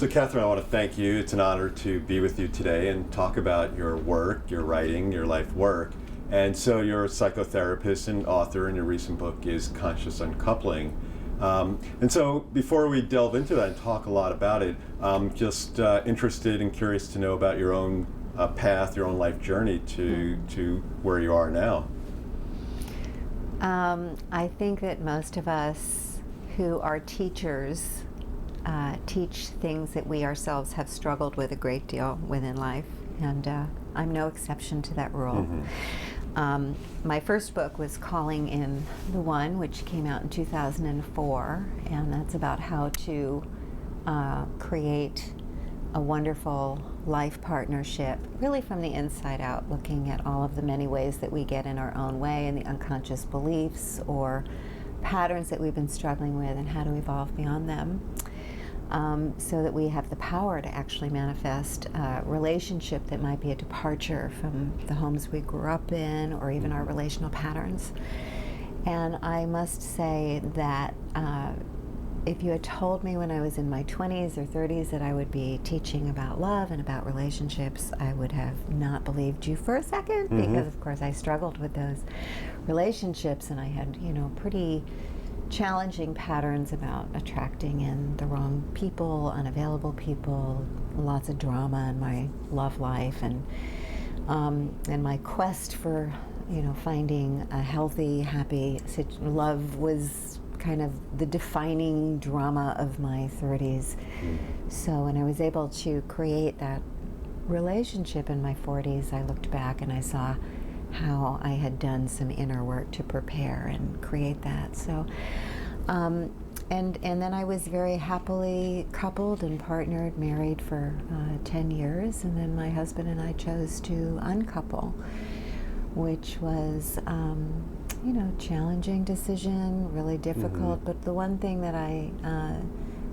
So Katherine, I want to thank you. It's an honor to be with you today and talk about your work, your writing, your life work. And so you're a psychotherapist and author, and your recent book is Conscious Uncoupling. And so before we delve into that and talk a lot about it, I'm just interested and curious to know about your own path, your own life journey to where you are now. I think that most of us who are teachers teach things that we ourselves have struggled with a great deal within life, and I'm no exception to that rule. My first book was Calling in the One, which came out in 2004, and that's about how to create a wonderful life partnership, really from the inside out, looking at all of the many ways that we get in our own way and the unconscious beliefs or patterns that we've been struggling with and how to evolve beyond them, so that we have the power to actually manifest a relationship that might be a departure from the homes we grew up in or even our relational patterns. And I must say that if you had told me when I was in my 20s or 30s that I would be teaching about love and about relationships, I would have not believed you for a second, because of course I struggled with those relationships, and I had, pretty challenging patterns about attracting in the wrong people, unavailable people, lots of drama in my love life, and my quest for, finding a healthy, happy love was kind of the defining drama of my 30s. So when I was able to create that relationship in my 40s, I looked back and I saw how I had done some inner work to prepare and create that. So, and then I was very happily coupled and partnered, married for 10 years, and then my husband and I chose to uncouple, which was challenging decision, really difficult, but the one thing that I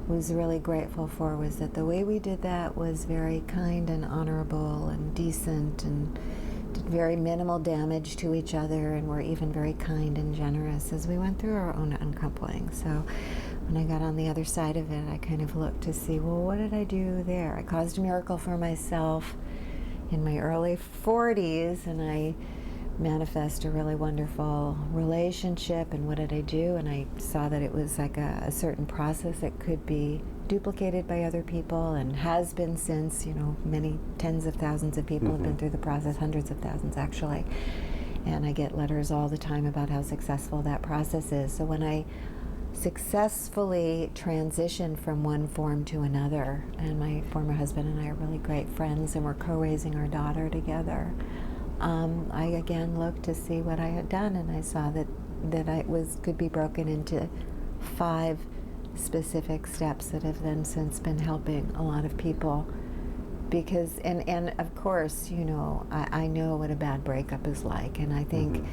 was really grateful for was that the way we did that was very kind and honorable and decent, and did very minimal damage to each other, and were even very kind and generous as we went through our own uncoupling. So when I got on the other side of it, I kind of looked to see, well, what did I do there? I caused a miracle for myself in my early 40s, and I manifest a really wonderful relationship. And what did I do? And I saw that it was like a certain process that could be duplicated by other people, and has been since. Many tens of thousands of people have been through the process, hundreds of thousands actually, and I get letters all the time about how successful that process is. So when I successfully transitioned from one form to another, and my former husband and I are really great friends, and we're co-raising our daughter together, I again looked to see what I had done, and I saw that could be broken into 5 specific steps that have then since been helping a lot of people. Because, and of course, I know what a bad breakup is like, and I think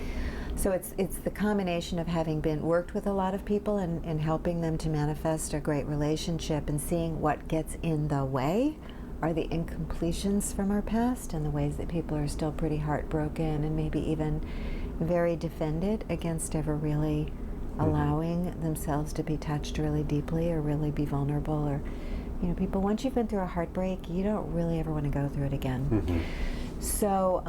so it's the combination of having worked with a lot of people and helping them to manifest a great relationship, and seeing what gets in the way are the incompletions from our past, and the ways that people are still pretty heartbroken and maybe even very defended against ever really allowing themselves to be touched really deeply or really be vulnerable. Or people, once you've been through a heartbreak, you don't really ever want to go through it again. So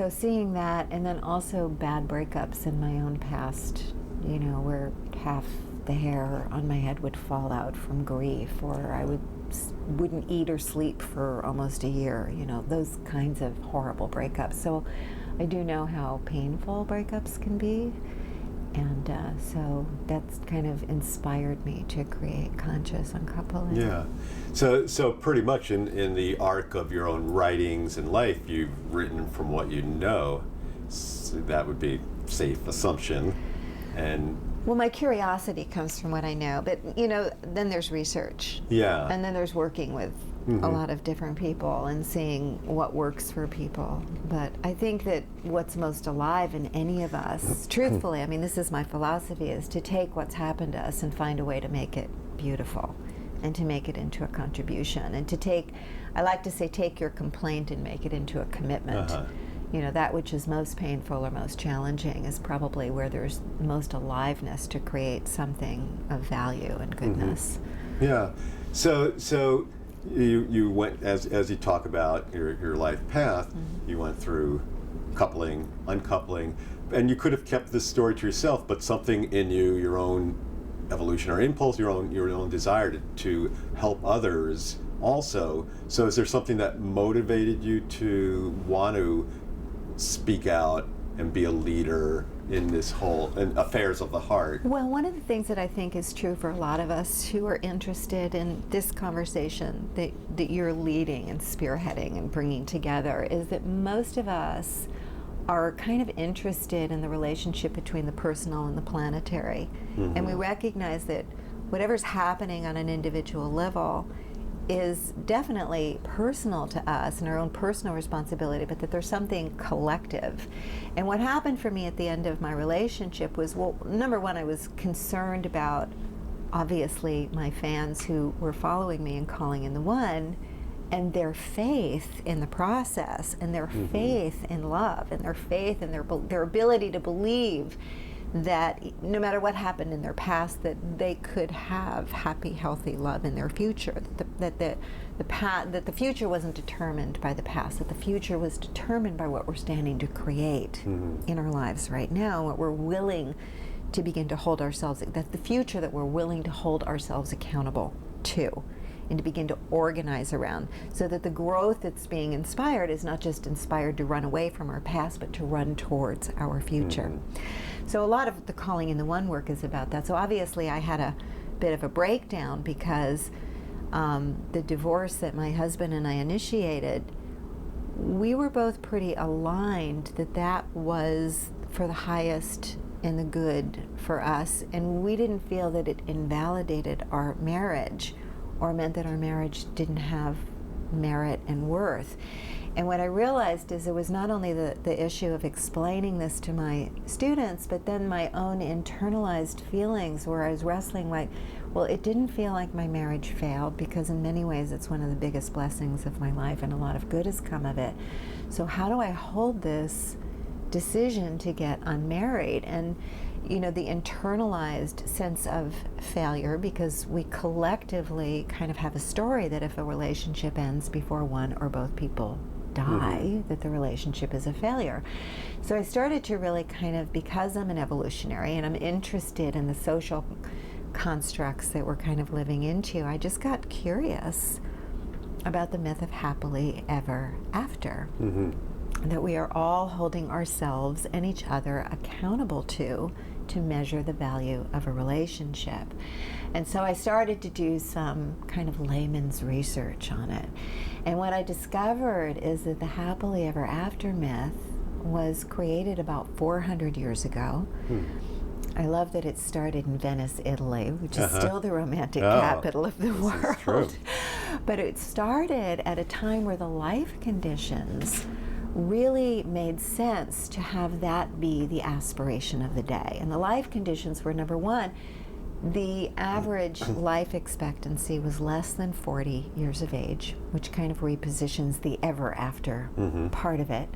seeing that, and then also bad breakups in my own past, where half the hair on my head would fall out from grief, or I wouldn't eat or sleep for almost a year, those kinds of horrible breakups. So I do know how painful breakups can be, and so that's kind of inspired me to create Conscious Uncoupling. Yeah. So pretty much in the arc of your own writings and life, you've written from what you know. So that would be a safe assumption. And well, my curiosity comes from what I know, but then there's research. Yeah. And then there's working with a lot of different people and seeing what works for people. But I think that what's most alive in any of us, truthfully, I mean, this is my philosophy, is to take what's happened to us and find a way to make it beautiful, and to make it into a contribution, and to take, I like to say, take your complaint and make it into a commitment. That which is most painful or most challenging is probably where there's most aliveness to create something of value and goodness. Yeah. So you went, as you talk about your life path, you went through coupling, uncoupling, and you could have kept this story to yourself, but something in you, your own evolutionary impulse, your own desire to help others also. So is there something that motivated you to want to speak out and be a leader in this whole in affairs of the heart? Well, one of the things that I think is true for a lot of us who are interested in this conversation that you're leading and spearheading and bringing together is that most of us are kind of interested in the relationship between the personal and the planetary. And we recognize that whatever's happening on an individual level is definitely personal to us and our own personal responsibility, but that there's something collective. And what happened for me at the end of my relationship was, well, number one, I was concerned about, obviously, my fans who were following me and calling in the one, and their faith in the process, and their faith in love, and their faith in their ability to believe that no matter what happened in their past, that they could have happy, healthy love in their future. That the future wasn't determined by the past. That the future was determined by what we're standing to create in our lives right now. What we're willing to begin to hold ourselves. That the future that we're willing to hold ourselves accountable to, and to begin to organize around, so that the growth that's being inspired is not just inspired to run away from our past, but to run towards our future. So a lot of the calling in the one work is about that. So obviously I had a bit of a breakdown because the divorce that my husband and I initiated, we were both pretty aligned that that was for the highest and the good for us, and we didn't feel that it invalidated our marriage or meant that our marriage didn't have merit and worth. And what I realized is it was not only the issue of explaining this to my students, but then my own internalized feelings where I was wrestling like, well, it didn't feel like my marriage failed, because in many ways it's one of the biggest blessings of my life and a lot of good has come of it. So how do I hold this decision to get unmarried? And you know, the internalized sense of failure, because we collectively kind of have a story that if a relationship ends before one or both people die, that the relationship is a failure. So I started to really kind of, because I'm an evolutionary and I'm interested in the social constructs that we're kind of living into, I just got curious about the myth of happily ever after. That we are all holding ourselves and each other accountable to measure the value of a relationship. And so I started to do some kind of layman's research on it. And what I discovered is that the happily ever after myth was created about 400 years ago. I love that it started in Venice, Italy, which is still the romantic capital of the world. But it started at a time where the life conditions really made sense to have that be the aspiration of the day. And the life conditions were, number one, the average life expectancy was less than 40 years of age, which kind of repositions the ever after part of it.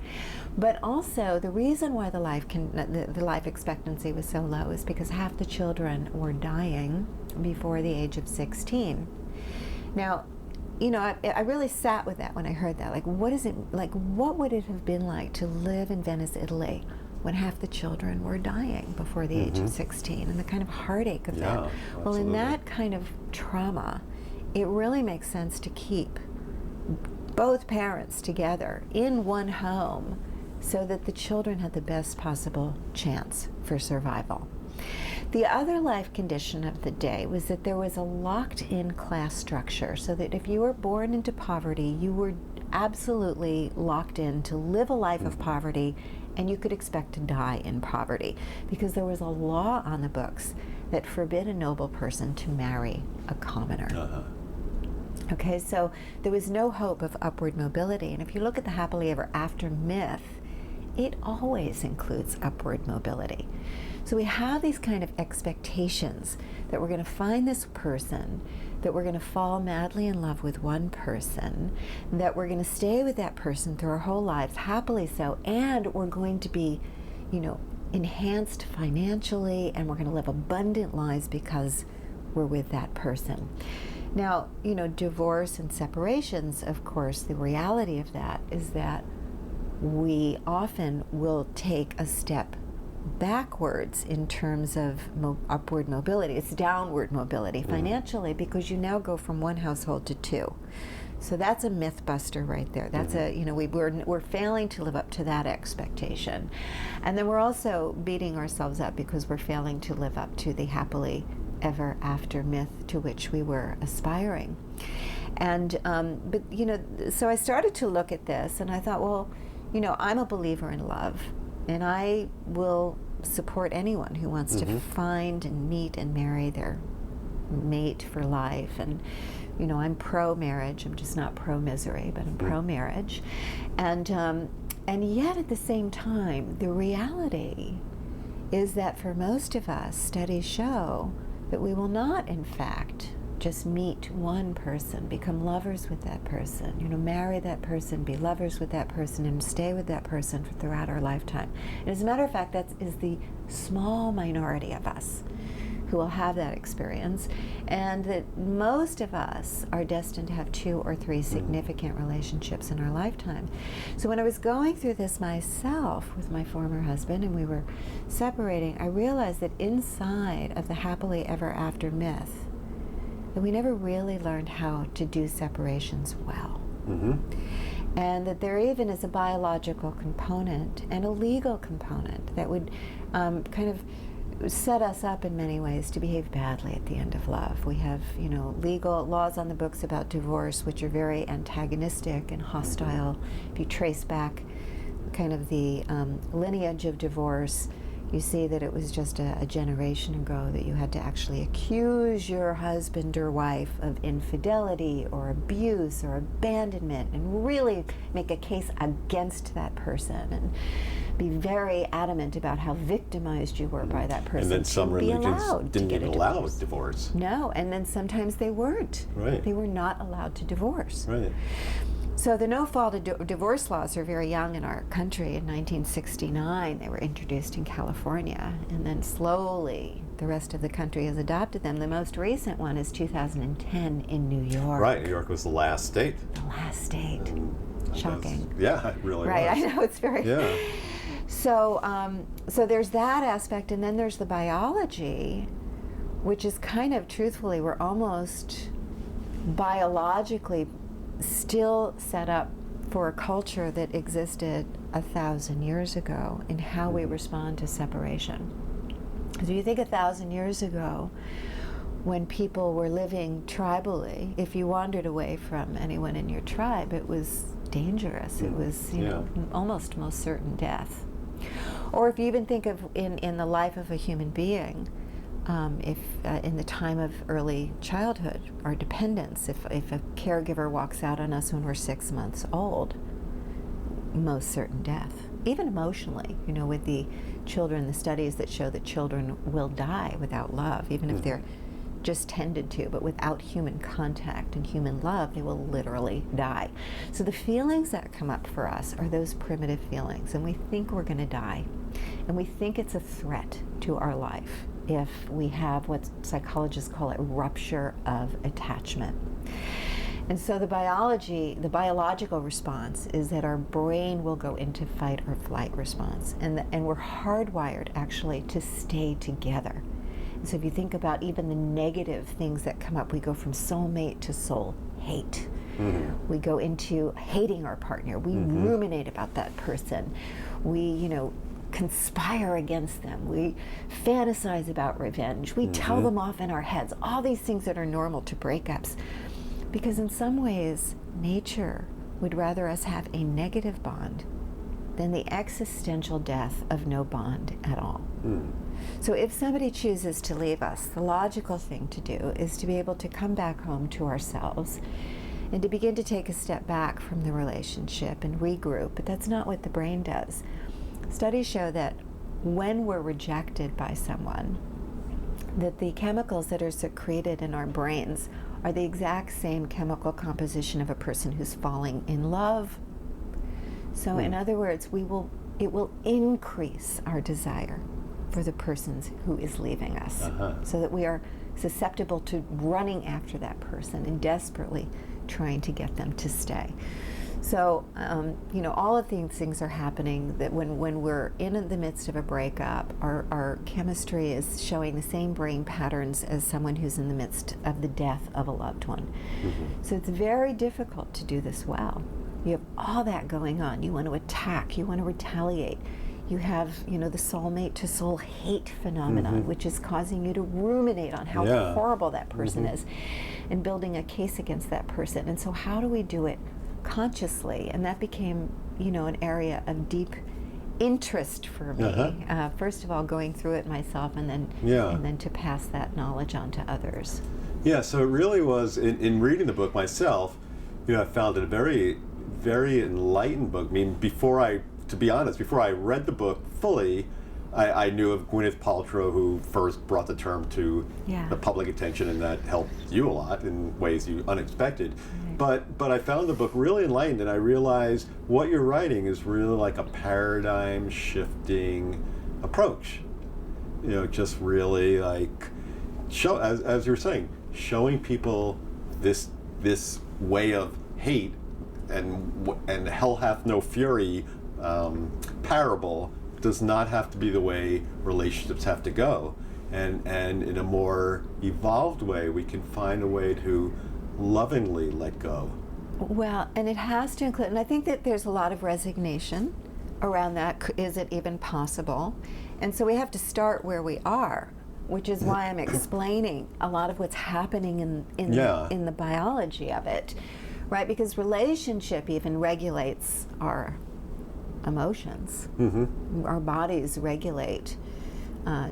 But also, the reason why the life expectancy was so low is because half the children were dying before the age of 16. Now, you know, I really sat with that when I heard that. Like, what is it like? What would it have been like to live in Venice, Italy, when half the children were dying before the age of 16, and the kind of heartache of that? Well, in that kind of trauma, it really makes sense to keep both parents together in one home so that the children had the best possible chance for survival. The other life condition of the day was that there was a locked-in class structure, so that if you were born into poverty, you were absolutely locked in to live a life of poverty, and you could expect to die in poverty, because there was a law on the books that forbid a noble person to marry a commoner. Okay, so there was no hope of upward mobility. And if you look at the happily ever after myth, it always includes upward mobility. So we have these kind of expectations that we're going to find this person, that we're going to fall madly in love with one person, that we're going to stay with that person through our whole lives, happily so, and we're going to be, you know, enhanced financially, and we're going to live abundant lives because we're with that person. Now, divorce and separations, of course, the reality of that is that we often will take a step backwards in terms of upward mobility. It's downward mobility financially, because you now go from one household to two. So that's a myth buster right there. That's we're failing to live up to that expectation. And then we're also beating ourselves up because we're failing to live up to the happily ever after myth to which we were aspiring. And so I started to look at this, and I thought, well, I'm a believer in love, and I will support anyone who wants to find and meet and marry their mate for life. And I'm pro-marriage. I'm just not pro-misery, but I'm pro-marriage. And yet at the same time, the reality is that for most of us, studies show that we will not, in fact, just meet one person, become lovers with that person, marry that person, be lovers with that person, and stay with that person throughout our lifetime. And as a matter of fact, that is the small minority of us who will have that experience, and that most of us are destined to have 2 or 3 significant relationships in our lifetime. So when I was going through this myself with my former husband and we were separating, I realized that inside of the happily ever after myth, that we never really learned how to do separations well. And that there even is a biological component and a legal component that would kind of set us up in many ways to behave badly at the end of love. We have, legal laws on the books about divorce, which are very antagonistic and hostile. If you trace back kind of the lineage of divorce, you see that it was just a generation ago that you had to actually accuse your husband or wife of infidelity or abuse or abandonment and really make a case against that person and be very adamant about how victimized you were by that person. And then some religions didn't even allow divorce. No, and then sometimes they weren't. Right. They were not allowed to divorce. Right. So the no-fault divorce laws are very young in our country. In 1969, they were introduced in California, and then slowly the rest of the country has adopted them. The most recent one is 2010 in New York. Right, New York was the last state. The last state. Shocking. Yeah, it really right, was. I know, it's very... Yeah. So there's that aspect, and then there's the biology, which is kind of, truthfully, we're almost biologically still set up for a culture that existed 1,000 years ago in how we respond to separation. So you think 1,000 years ago, when people were living tribally, if you wandered away from anyone in your tribe, it was dangerous. It was, almost most certain death. Or if you even think of in the life of a human being, if in the time of early childhood, our dependence, if a caregiver walks out on us when we're 6 months old, most certain death. Even emotionally, with the children, the studies that show that children will die without love, even if they're just tended to, but without human contact and human love, they will literally die. So the feelings that come up for us are those primitive feelings, and we think we're going to die, and we think it's a threat to our life if we have what psychologists call it rupture of attachment. And so the biological response is that our brain will go into fight or flight response, and we're hardwired actually to stay together. And so if you think about even the negative things that come up, we go from soulmate to soul hate. We go into hating our partner. We ruminate about that person. We, conspire against them. We fantasize about revenge. We tell them off in our heads. All these things that are normal to breakups. Because in some ways, nature would rather us have a negative bond than the existential death of no bond at all. So if somebody chooses to leave us, the logical thing to do is to be able to come back home to ourselves and to begin to take a step back from the relationship and regroup. But that's not what the brain does. Studies show that when we're rejected by someone, that the chemicals that are secreted in our brains are the exact same chemical composition of a person who's falling in love. So in other words, it will increase our desire for the person who is leaving us, so that we are susceptible to running after that person and desperately trying to get them to stay. So, all of these things are happening that when we're in the midst of a breakup, our chemistry is showing the same brain patterns as someone who's in the midst of the death of a loved one. So it's very difficult to do this well. You have all that going on. You want to attack, you want to retaliate. You have, the soulmate to soul hate phenomenon, which is causing you to ruminate on how horrible that person is and building a case against that person. And so how do we do it consciously? And that became, an area of deep interest for me. First of all, going through it myself, and then to pass that knowledge on to others. Yeah, so it really was, in reading the book myself, I found it a very, very enlightened book. I mean, to be honest, before I read the book fully, I knew of Gwyneth Paltrow, who first brought the term to the public attention, and that helped you a lot in ways you unexpected. But I found the book really enlightened, and I realized what you're writing is really like a paradigm shifting approach. Just really like as you're saying, showing people this way of hate and hell hath no fury parable does not have to be the way relationships have to go, and in a more evolved way we can find a way to lovingly let go. Well, and it has to include, and I think that there's a lot of resignation around that. Is it even possible? And so we have to start where we are, which is why I'm explaining a lot of what's happening in the biology of it, right? Because relationship even regulates our emotions. Our bodies regulate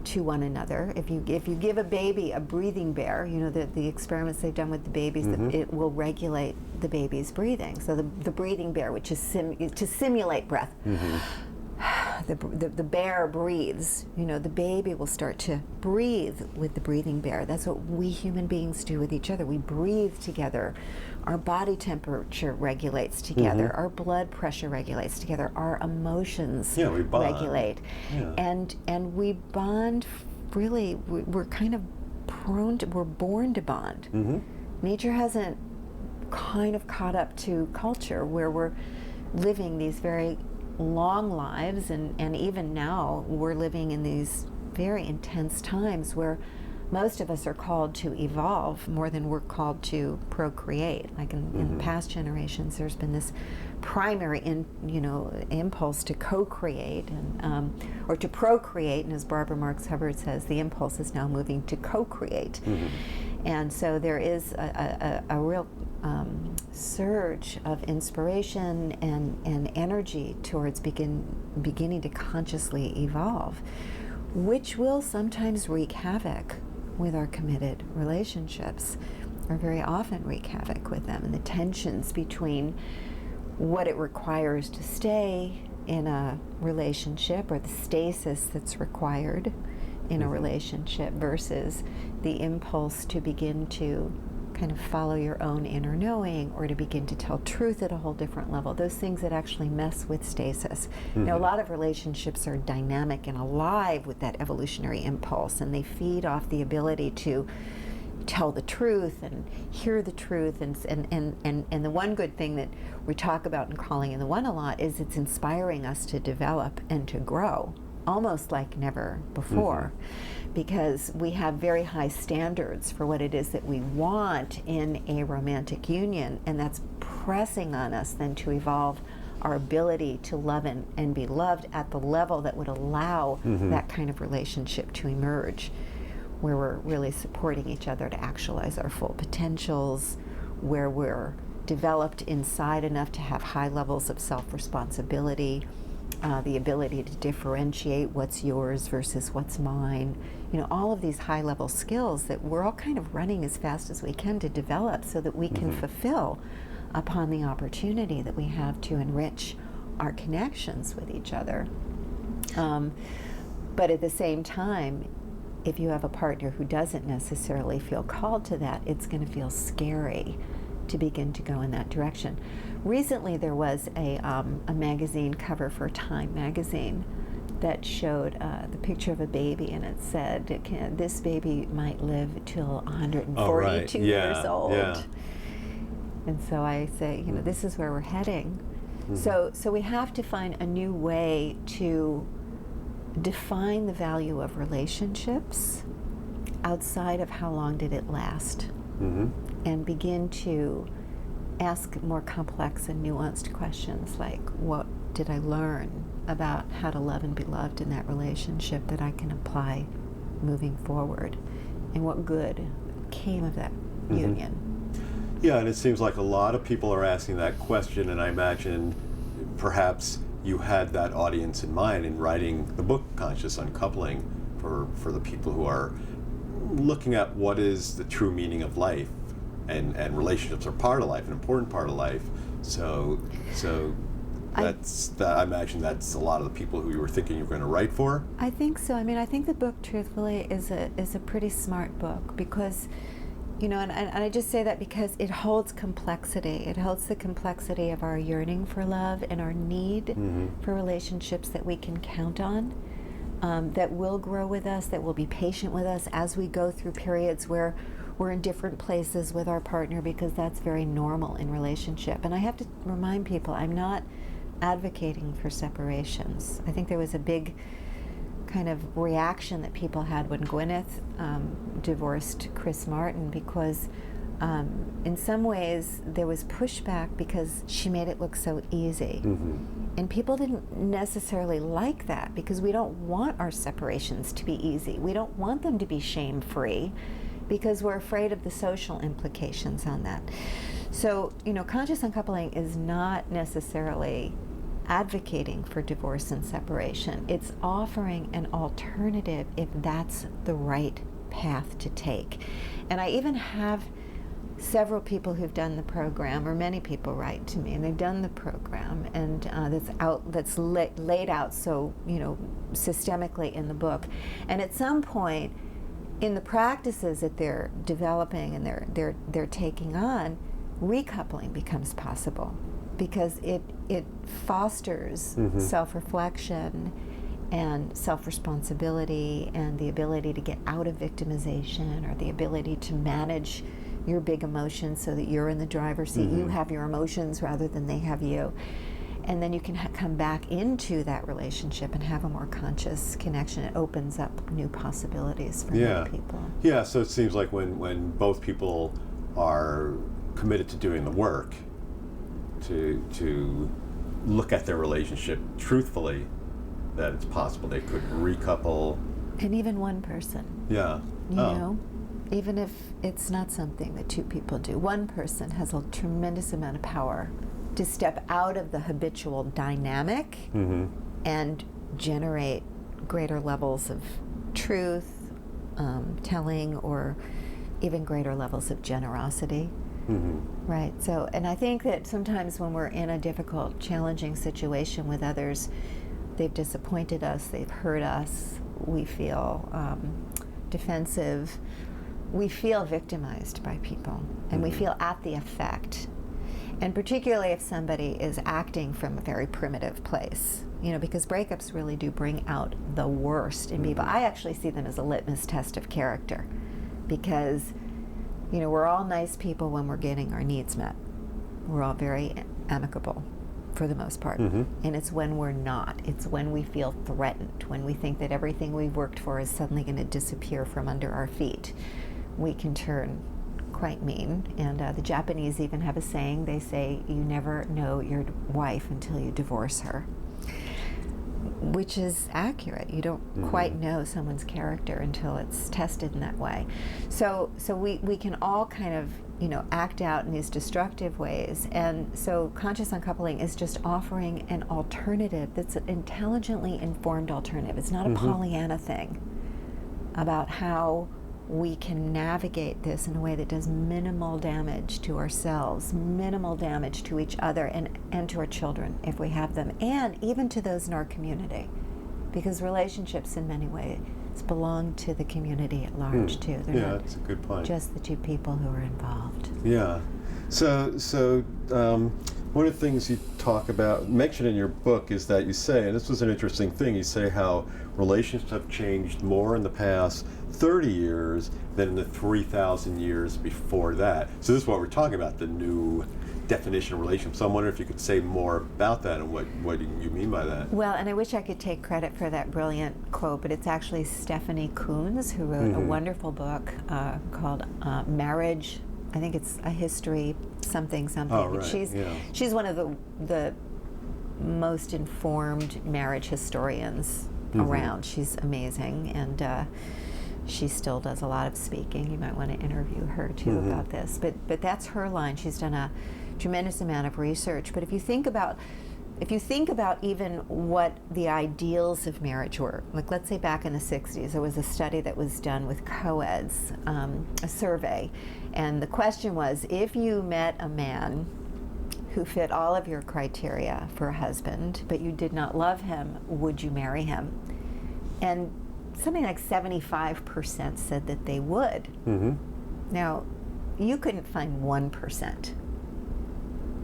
to one another. If you give a baby a breathing bear, the experiments they've done with the babies, it will regulate the baby's breathing. So the breathing bear, which is to simulate breath. The bear breathes. The baby will start to breathe with the breathing bear. That's what we human beings do with each other. We breathe together. Our body temperature regulates together. Our blood pressure regulates together. Our emotions we bond. Regulate. And we bond, really, we're kind of we're born to bond. Nature hasn't kind of caught up to culture, where we're living these very long lives, and even now we're living in these very intense times where most of us are called to evolve more than we're called to procreate. Like in past generations, there's been this primary impulse to co-create or to procreate, and as Barbara Marx Hubbard says, the impulse is now moving to co-create. And so there is a real surge of inspiration and energy towards beginning to consciously evolve, which will sometimes wreak havoc with our committed relationships, or very often wreak havoc with them, and the tensions between what it requires to stay in a relationship, or the stasis that's required in a relationship, versus the impulse to begin to kind of follow your own inner knowing, or to begin to tell truth at a whole different level. Those things that actually mess with stasis. A lot of relationships are dynamic and alive with that evolutionary impulse, and they feed off the ability to tell the truth and hear the truth, and the one good thing that we talk about in Calling in the One a lot is it's inspiring us to develop and to grow almost like never before, because we have very high standards for what it is that we want in a romantic union, and that's pressing on us then to evolve our ability to love and be loved at the level that would allow that kind of relationship to emerge, where we're really supporting each other to actualize our full potentials, where we're developed inside enough to have high levels of self-responsibility, the ability to differentiate what's yours versus what's mine. All of these high-level skills that we're all kind of running as fast as we can to develop, so that we can fulfill upon the opportunity that we have to enrich our connections with each other. But at the same time, if you have a partner who doesn't necessarily feel called to that, it's going to feel scary to begin to go in that direction. Recently there was a magazine cover for Time magazine, that showed the picture of a baby, and it said, this baby might live till 142 years old. Yeah. And so I say, this is where we're heading. So we have to find a new way to define the value of relationships outside of how long did it last, and begin to ask more complex and nuanced questions like, what did I learn about how to love and be loved in that relationship that I can apply moving forward, and what good came of that union? Yeah, and it seems like a lot of people are asking that question, and I imagine perhaps you had that audience in mind in writing the book Conscious Uncoupling for the people who are looking at what is the true meaning of life, and relationships are part of life, an important part of life. So I imagine that's a lot of the people who you were thinking you were going to write for. I think so. I mean, I think the book, truthfully, is a pretty smart book because, and I just say that because it holds complexity. It holds the complexity of our yearning for love and our need for relationships that we can count on, that will grow with us, that will be patient with us as we go through periods where we're in different places with our partner, because that's very normal in relationship. And I have to remind people, I'm not advocating for separations. I think there was a big kind of reaction that people had when Gwyneth divorced Chris Martin, because in some ways there was pushback because she made it look so easy. And people didn't necessarily like that, because we don't want our separations to be easy. We don't want them to be shame-free, because we're afraid of the social implications on that. So, conscious uncoupling is not necessarily advocating for divorce and separation. It's offering an alternative if that's the right path to take. And I even have several people who've done the program, or many people write to me, and they've done the program, and that's laid out so systemically in the book. And at some point in the practices that they're developing and they're taking on, recoupling becomes possible, because it fosters self-reflection and self-responsibility, and the ability to get out of victimization, or the ability to manage your big emotions so that you're in the driver's seat. You have your emotions rather than they have you. And then you can come back into that relationship and have a more conscious connection. It opens up new possibilities for many people. Yeah, so it seems like when both people are committed to doing the work, to look at their relationship truthfully, that it's possible they could recouple. And even one person. Yeah. You know, even if it's not something that two people do, one person has a tremendous amount of power to step out of the habitual dynamic and generate greater levels of truth, telling, or even greater levels of generosity. Right. So, and I think that sometimes when we're in a difficult, challenging situation with others, they've disappointed us, they've hurt us, we feel defensive, we feel victimized by people, and we feel at the effect. And particularly if somebody is acting from a very primitive place, because breakups really do bring out the worst in people. I actually see them as a litmus test of character, because we're all nice people when we're getting our needs met. We're all very amicable for the most part. And it's when we're not. It's when we feel threatened, when we think that everything we've worked for is suddenly going to disappear from under our feet. We can turn quite mean. And the Japanese even have a saying. They say, you never know your wife until you divorce her. Which is accurate. You don't quite know someone's character until it's tested in that way. So we can all kind of, act out in these destructive ways. And so conscious uncoupling is just offering an alternative that's an intelligently informed alternative. It's not a Pollyanna thing about how we can navigate this in a way that does minimal damage to ourselves, minimal damage to each other, and to our children if we have them, and even to those in our community, because relationships in many ways belong to the community at large too. They're not that's a good point. just the two people who are involved. Yeah. So One of the things you talk about, mentioned in your book, is that you say, and this was an interesting thing, you say how relationships have changed more in the past 30 years than in the 3,000 years before that. So this is what we're talking about, the new definition of relationship. So I'm wondering if you could say more about that and what you mean by that. Well, and I wish I could take credit for that brilliant quote, but it's actually Stephanie Coons who wrote a wonderful book called Marriage. I think it's a history something. Oh, right. She's one of the most informed marriage historians around. She's amazing, and she still does a lot of speaking. You might want to interview her too about this. But that's her line. She's done a tremendous amount of research. But if you think about even what the ideals of marriage were, like let's say back in the 60s, there was a study that was done with co-eds, a survey, and the question was, if you met a man who fit all of your criteria for a husband, but you did not love him, would you marry him? And something like 75% said that they would. Now, you couldn't find 1%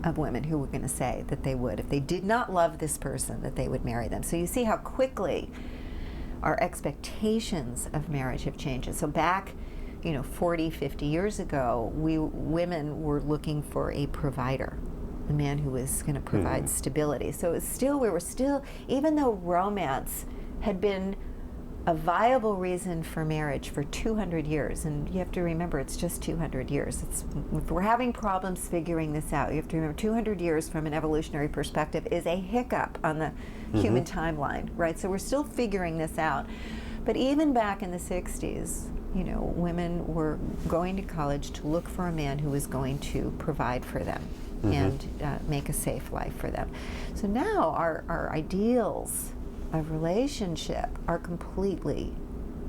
of women who were going to say that they would, if they did not love this person, that they would marry them. So you see how quickly our expectations of marriage have changed. So back, 40, 50 years ago, women were looking for a provider, a man who was going to provide stability. So we were still, even though romance had been a viable reason for marriage for 200 years, and you have to remember it's just 200 years. If we're having problems figuring this out, you have to remember 200 years from an evolutionary perspective is a hiccup on the human timeline, right? So we're still figuring this out. But even back in the 60s, women were going to college to look for a man who was going to provide for them and make a safe life for them. So now our ideals of relationship are completely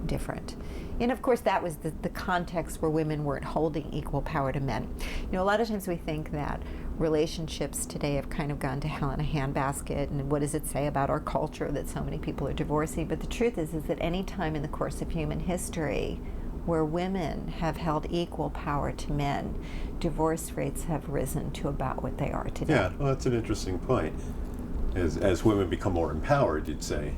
different. And of course that was the context where women weren't holding equal power to men. A lot of times we think that relationships today have kind of gone to hell in a handbasket, and what does it say about our culture that so many people are divorcing? But the truth is that any time in the course of human history where women have held equal power to men, divorce rates have risen to about what they are today. Yeah, well, that's an interesting point. As women become more empowered, you'd say,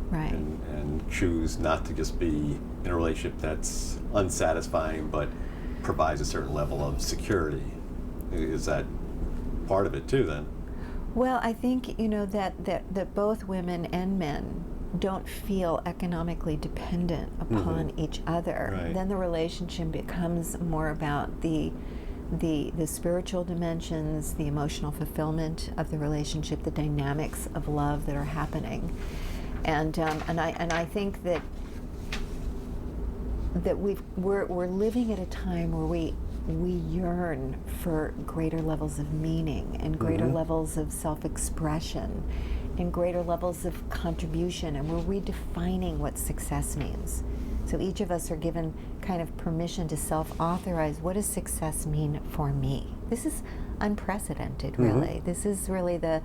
right, and choose not to just be in a relationship that's unsatisfying but provides a certain level of security. Is that part of it too then? Well, I think that both women and men don't feel economically dependent upon each other. Right. Then the relationship becomes more about the spiritual dimensions, the emotional fulfillment of the relationship, the dynamics of love that are happening, and I think that we're living at a time where we yearn for greater levels of meaning and greater levels of self-expression and greater levels of contribution, and we're redefining what success means. So each of us are given kind of permission to self-authorize, what does success mean for me? This is unprecedented, really. This is really the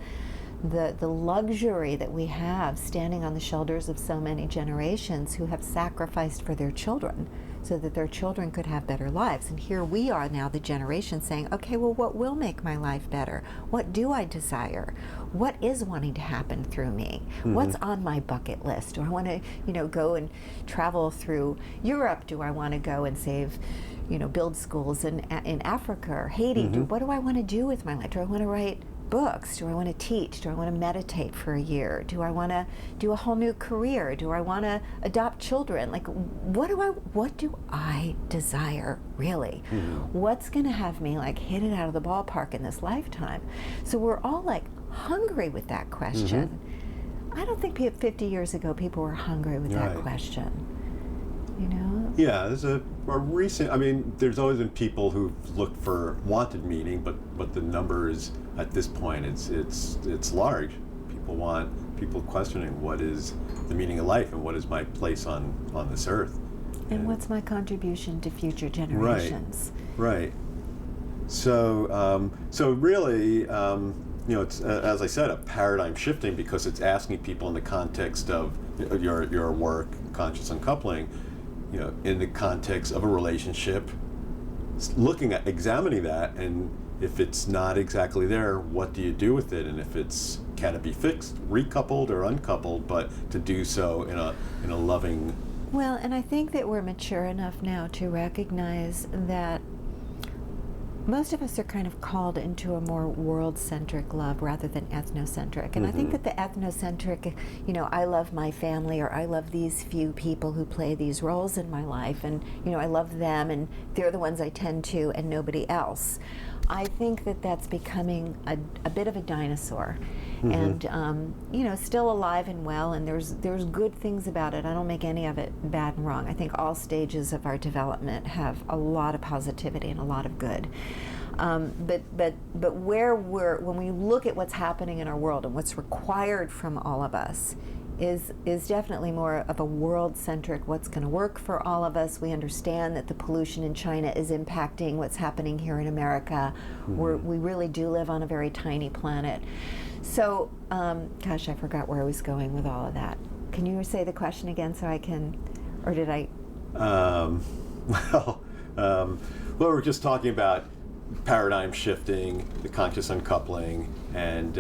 luxury that we have standing on the shoulders of so many generations who have sacrificed for their children so that their children could have better lives. And here we are now, the generation saying, okay, well, what will make my life better? What do I desire? What is wanting to happen through me? What's on my bucket list? Do I want to, go and travel through Europe? Do I want to go and build schools in Africa or Haiti? What do I want to do with my life? Do I want to write books? Do I want to teach? Do I want to meditate for a year? Do I want to do a whole new career? Do I want to adopt children? Like, what do I desire, really? What's going to have me hit it out of the ballpark in this lifetime? So we're all hungry with that question. I don't think 50 years ago people were hungry with that question. Yeah, there's a recent, there's always been people who've looked for wanted meaning, but the numbers at this point, it's large. People questioning what is the meaning of life and what is my place on this earth. And what's my contribution to future generations? Right. So really, it's, as I said, a paradigm shifting, because it's asking people in the context of your work, Conscious Uncoupling, in the context of a relationship, examining that and if it's not exactly there, what do you do with it? And if it's, can it be fixed, recoupled or uncoupled, but to do so in a loving. Well, and I think that we're mature enough now to recognize that most of us are kind of called into a more world-centric love rather than ethnocentric. And I think that the ethnocentric, I love my family, or I love these few people who play these roles in my life, and, I love them, and they're the ones I tend to, and nobody else. I think that that's becoming a bit of a dinosaur. And, still alive and well, and there's good things about it. I don't make any of it bad and wrong. I think all stages of our development have a lot of positivity and a lot of good. But when we look at what's happening in our world and what's required from all of us is definitely more of a world-centric, what's going to work for all of us. We understand that the pollution in China is impacting what's happening here in America. We really do live on a very tiny planet. So, gosh, I forgot where I was going with all of that. Can you say the question again so I can, or did I? Well, we're just talking about paradigm shifting, the conscious uncoupling, and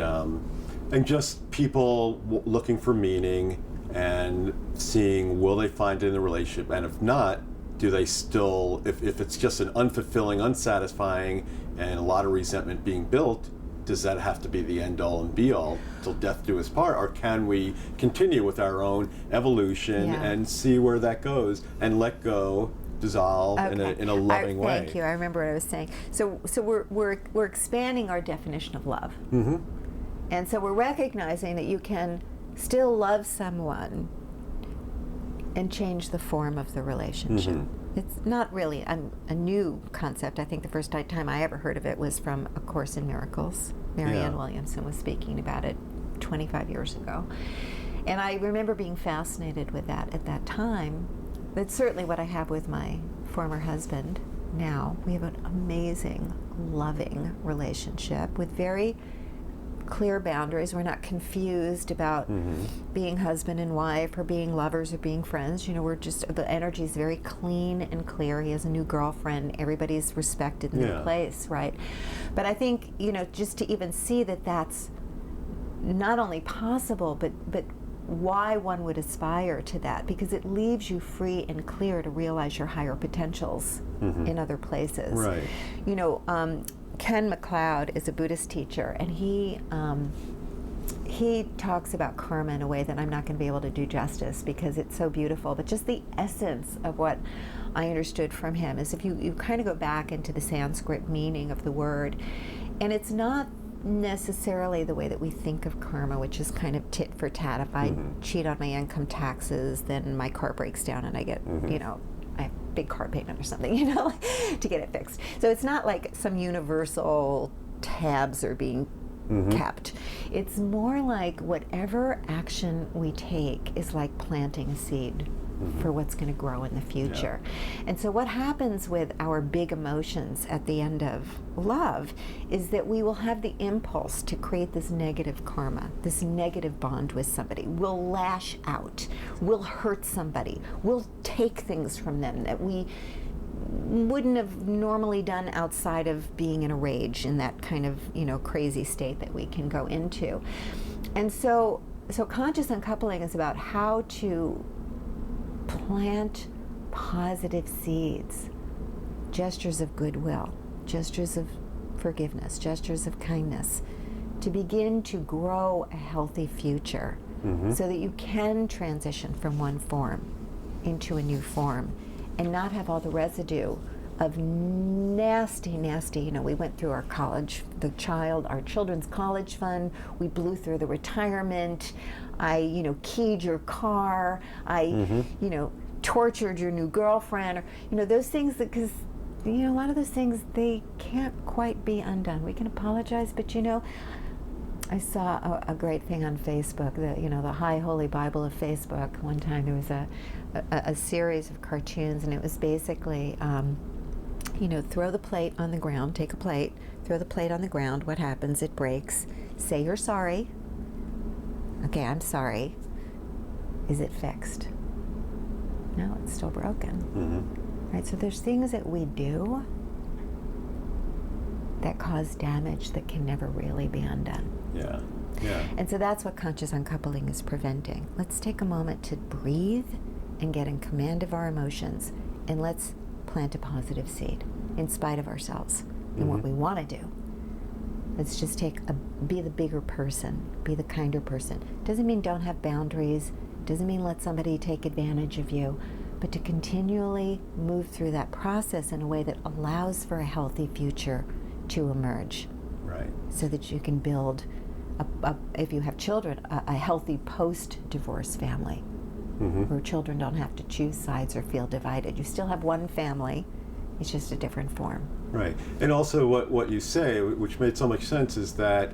just people looking for meaning and seeing, will they find it in the relationship, and if not, do they still, if it's just an unfulfilling, unsatisfying, and a lot of resentment being built, does that have to be the end all and be all till death do us part, or can we continue with our own evolution and see where that goes and let go, dissolve in a loving way? Thank you. I remember what I was saying. So we're expanding our definition of love, and so we're recognizing that you can still love someone and change the form of the relationship. It's not really a new concept. I think the first time I ever heard of it was from A Course in Miracles. Marianne Williamson was speaking about it 25 years ago. And I remember being fascinated with that at that time. That's certainly what I have with my former husband now. We have an amazing, loving relationship with very clear boundaries. We're not confused about being husband and wife or being lovers or being friends. We're just, the energy is very clean and clear. He has a new girlfriend. Everybody's respected in their place, right? But I think, just to even see that that's not only possible, but why one would aspire to that, because it leaves you free and clear to realize your higher potentials in other places. Right. Ken MacLeod is a Buddhist teacher, and he talks about karma in a way that I'm not going to be able to do justice because it's so beautiful. But just the essence of what I understood from him is, if you kind of go back into the Sanskrit meaning of the word, and it's not necessarily the way that we think of karma, which is kind of tit for tat. If I cheat on my income taxes, then my car breaks down and I get, I have big car payment or something, to get it fixed. So it's not like some universal tabs are being kept. It's more like whatever action we take is like planting a seed for what's going to grow in the future. And so what happens with our big emotions at the end of love is that we will have the impulse to create this negative karma, this negative bond with somebody. We'll lash out. We'll hurt somebody. We'll take things from them that we wouldn't have normally done outside of being in a rage, in that kind of, crazy state that we can go into. And so conscious uncoupling is about how to plant positive seeds, gestures of goodwill, gestures of forgiveness, gestures of kindness, to begin to grow a healthy future so that you can transition from one form into a new form and not have all the residue of nasty, we went through our children's college fund, we blew through the retirement, I, keyed your car, I, tortured your new girlfriend, or, those things that, because, a lot of those things, they can't quite be undone. We can apologize, but, I saw a great thing on Facebook, the High Holy Bible of Facebook. One time there was a series of cartoons, and it was basically, throw the plate on the ground, take a plate, throw the plate on the ground, what happens? It breaks. Say you're sorry. Okay, I'm sorry. Is it fixed? No, it's still broken. Right, so there's things that we do that cause damage that can never really be undone. Yeah. Yeah. And so that's what conscious uncoupling is preventing. Let's take a moment to breathe and get in command of our emotions, and let's plant a positive seed in spite of ourselves and what we want to do. Let's just be the bigger person, be the kinder person. Doesn't mean don't have boundaries, doesn't mean let somebody take advantage of you, but to continually move through that process in a way that allows for a healthy future to emerge. Right. So that you can build, if you have children, a healthy post-divorce family, where children don't have to choose sides or feel divided. You still have one family, it's just a different form. Right. And also what you say, which made so much sense, is that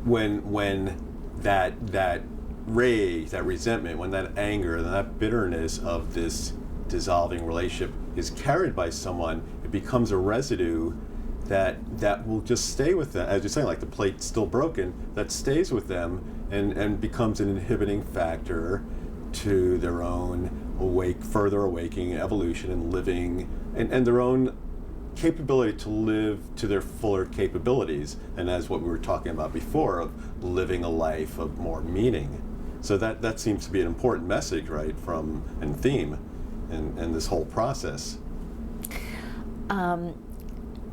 when that rage, that resentment, when that anger and that bitterness of this dissolving relationship is carried by someone, it becomes a residue that will just stay with them. As you're saying, like the plate's still broken, that stays with them and becomes an inhibiting factor to their own further awakening, evolution, and living, and their own capability to live to their fuller capabilities, and as what we were talking about before, of living a life of more meaning. So that seems to be an important message, right, and theme in this whole process.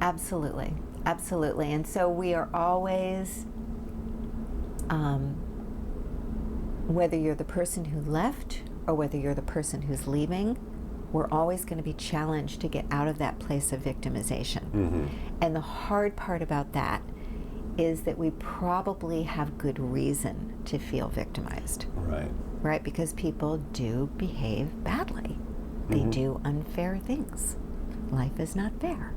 Absolutely. And so we are always, whether you're the person who left or whether you're the person who's leaving, we're always going to be challenged to get out of that place of victimization. And the hard part about that is that we probably have good reason to feel victimized. Right? Because people do behave badly. They do unfair things. Life is not fair.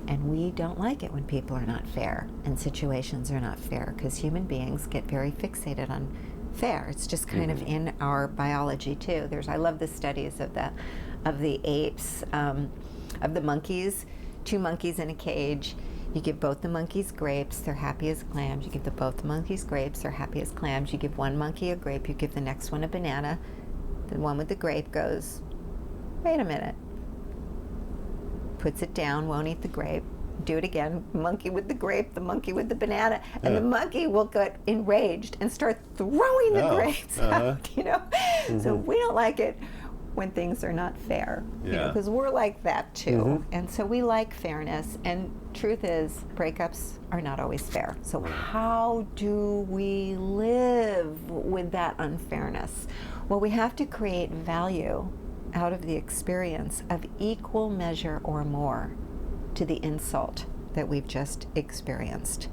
And we don't like it when people are not fair and situations are not fair, because human beings get very fixated on fair. It's just kind of in our biology too. I love the studies of the apes, of the monkeys, 2 monkeys in a cage. You give both the monkeys grapes, they're happy as clams. You give both the monkeys grapes, they're happy as clams. You give one monkey a grape, you give the next one a banana. The one with the grape goes, wait a minute. Puts it down, won't eat the grape. Do it again, monkey with the grape, the monkey with the banana, and the monkey will get enraged and start throwing the grapes out, So we don't like it when things are not fair, because we're like that too. And so we like fairness, and truth is, breakups are not always fair. So how do we live with that unfairness? Well, we have to create value out of the experience of equal measure or more to the insult that we've just experienced.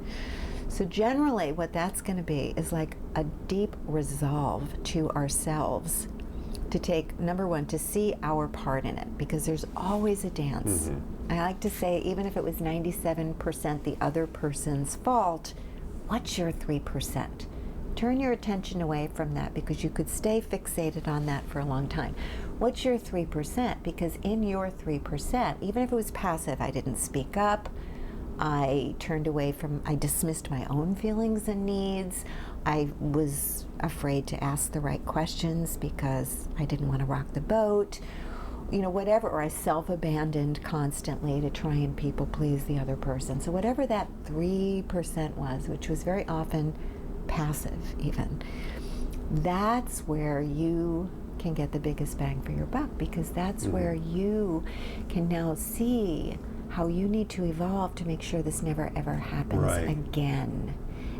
So generally what that's going to be is like a deep resolve to ourselves to take, number one, to see our part in it, because there's always a dance. I like to say, even if it was 97% the other person's fault, what's your 3%? Turn your attention away from that, because you could stay fixated on that for a long time. What's your 3%? Because in your 3%, even if it was passive, I didn't speak up, I turned away from, I dismissed my own feelings and needs, I was afraid to ask the right questions because I didn't want to rock the boat, whatever, or I self-abandoned constantly to try and people please the other person. So whatever that 3% was, which was very often passive even, that's where you can get the biggest bang for your buck, because that's where you can now see how you need to evolve to make sure this never ever happens again.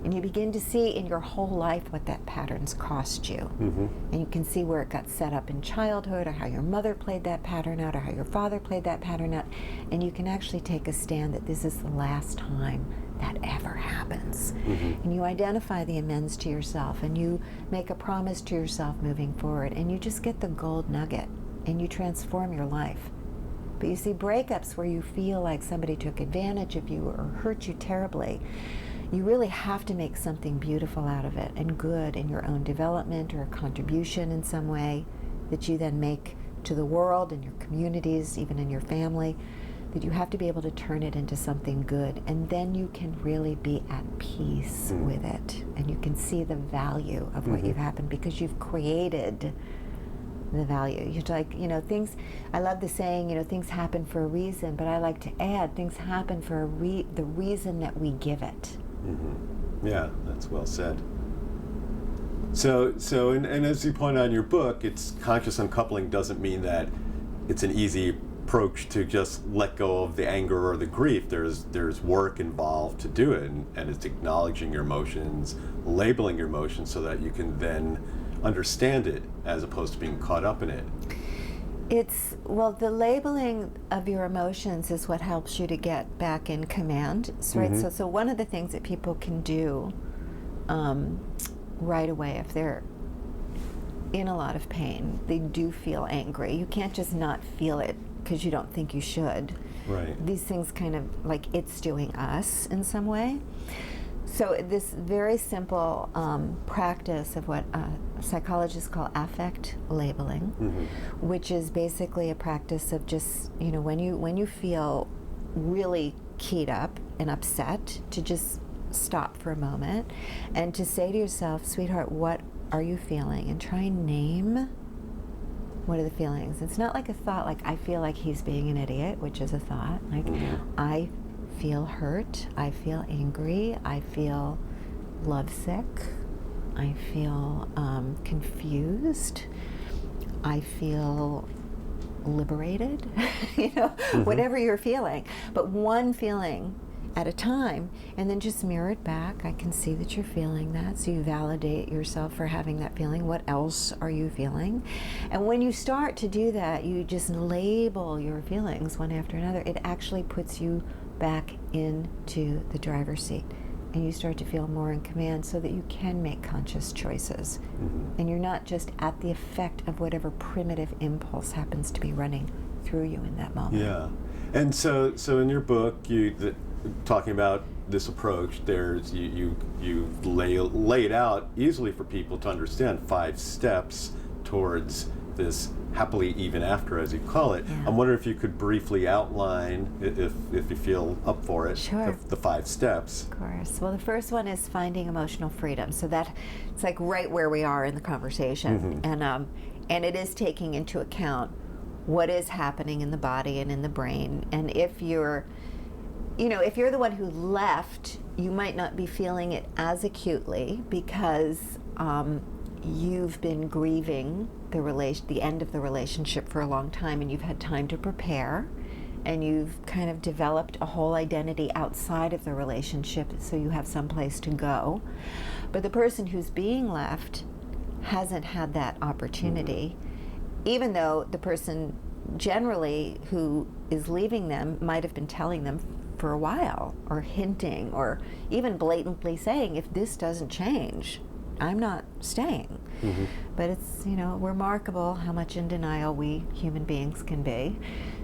And you begin to see in your whole life what that pattern's cost you. And you can see where it got set up in childhood, or how your mother played that pattern out, or how your father played that pattern out. And you can actually take a stand that this is the last time that ever happens. And you identify the amends to yourself, and you make a promise to yourself moving forward, and you just get the gold nugget, and you transform your life. But you see, breakups where you feel like somebody took advantage of you or hurt you terribly, you really have to make something beautiful out of it, and good in your own development, or a contribution in some way that you then make to the world, in your communities, even in your family, that you have to be able to turn it into something good, and then you can really be at peace with it, and you can see the value of what you've happened, because you've created the value. You're like, things, I love the saying, things happen for a reason, but I like to add, things happen for the reason that we give it. Mm-hmm. Yeah, that's well said. So and as you point out in your book, it's conscious uncoupling doesn't mean that it's an easy approach to just let go of the anger or the grief. There's work involved to do it, and it's acknowledging your emotions, labeling your emotions so that you can then understand it as opposed to being caught up in it. The labeling of your emotions is what helps you to get back in command, right? Mm-hmm. So one of the things that people can do right away, if they're in a lot of pain, they do feel angry. You can't just not feel it because you don't think you should. Right. These things kind of like it's doing us in some way. So this very simple practice of what psychologists call affect labeling, mm-hmm. which is basically a practice of just, when you feel really keyed up and upset, to just stop for a moment and to say to yourself, sweetheart, what are you feeling? And try and name what are the feelings. It's not like a thought like, I feel like he's being an idiot, which is a thought. Like, mm-hmm. I feel hurt, I feel angry, I feel lovesick, I feel confused, I feel liberated, mm-hmm. whatever you're feeling. But one feeling at a time, and then just mirror it back. I can see that you're feeling that, so you validate yourself for having that feeling. What else are you feeling? And when you start to do that, you just label your feelings one after another. It actually puts you back into the driver's seat, and you start to feel more in command so that you can make conscious choices. Mm-hmm. And you're not just at the effect of whatever primitive impulse happens to be running through you in that moment. Yeah. And so in your book, talking about this approach, you lay it out easily for people to understand 5 steps towards this happily even after, as you call it. Yeah. I'm wondering if you could briefly outline, if you feel up for it, Sure. the 5 steps. Of course. Well, the first one is finding emotional freedom. So that it's like right where we are in the conversation, mm-hmm. And it is taking into account what is happening in the body and in the brain. And if you're the one who left, you might not be feeling it as acutely because you've been grieving the end of the relationship for a long time, and you've had time to prepare, and you've kind of developed a whole identity outside of the relationship, so you have some place to go. But the person who's being left hasn't had that opportunity, even though the person generally who is leaving them might have been telling them for a while, or hinting, or even blatantly saying, if this doesn't change, I'm not staying. Mm-hmm. But it's, remarkable how much in denial we human beings can be.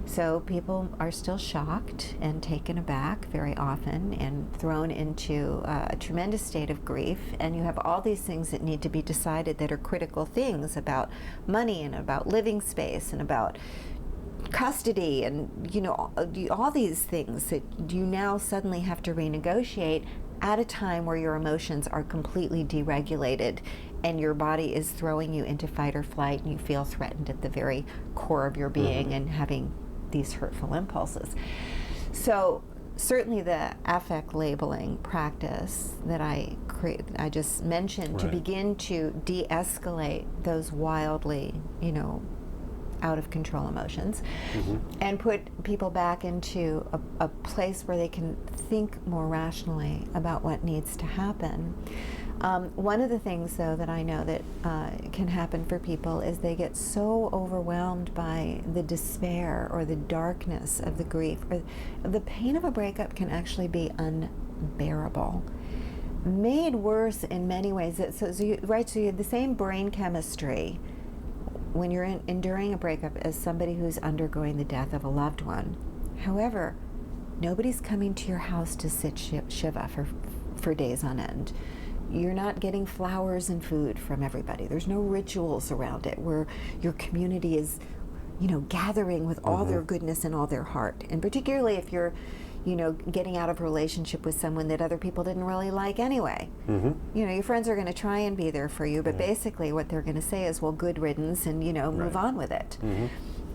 So people are still shocked and taken aback very often and thrown into a tremendous state of grief. And you have all these things that need to be decided that are critical things about money and about living space and about custody and all these things that you now suddenly have to renegotiate at a time where your emotions are completely deregulated and your body is throwing you into fight or flight, and you feel threatened at the very core of your being, mm-hmm. and having these hurtful impulses. So certainly the affect labeling practice that I just mentioned, right. to begin to de-escalate those wildly, out of control emotions, mm-hmm. and put people back into a place where they can think more rationally about what needs to happen. One of the things, though, that I know that can happen for people is they get so overwhelmed by the despair or the darkness of the grief, or the pain of a breakup can actually be unbearable. Made worse in many ways. So you have the same brain chemistry when you're enduring a breakup as somebody who's undergoing the death of a loved one. However, nobody's coming to your house to sit Shiva for days on end. You're not getting flowers and food from everybody. There's no rituals around it where your community is, gathering with all mm-hmm. their goodness and all their heart. And particularly if you're, you know, getting out of a relationship with someone that other people didn't really like anyway. You know, your friends are going to try and be there for you, but basically what they're going to say is, well, good riddance, and, you know, move on with it.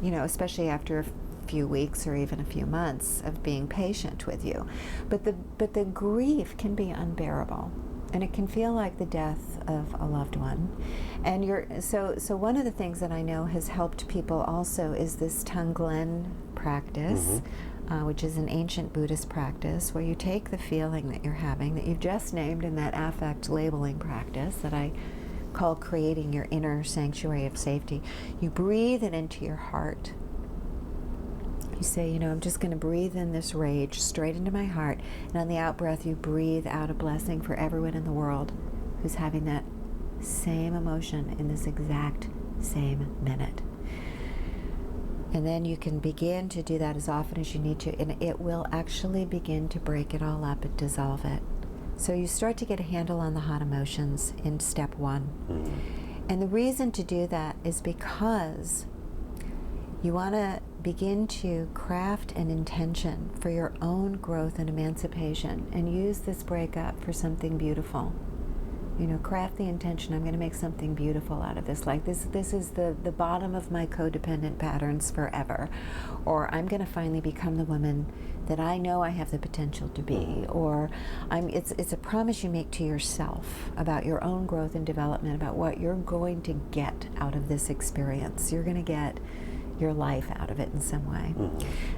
You know, especially after a few weeks or even a few months of being patient with you. But the grief can be unbearable, and it can feel like the death of a loved one. And so one of the things that I know has helped people also is this Tonglen practice, which is an ancient Buddhist practice where you take the feeling that you're having, that you've just named in that affect labeling practice that I call creating your inner sanctuary of safety. You breathe it into your heart. You say, you know, I'm just going to breathe in this rage straight into my heart, and on the out breath you breathe out a blessing for everyone in the world who's having that same emotion in this exact same minute. And then you can begin to do that as often as you need to, and it will actually begin to break it all up and dissolve it. So you start to get a handle on the hot emotions in step 1. And the reason to do that is because you want to begin to craft an intention for your own growth and emancipation, and use this breakup for something beautiful. You know, craft the intention, I'm going to make something beautiful out of this. Like this is the bottom of my codependent patterns forever. Or I'm going to finally become the woman that I know I have the potential to be. Or it's a promise you make to yourself about your own growth and development, about what you're going to get out of this experience. You're going to get your life out of it in some way.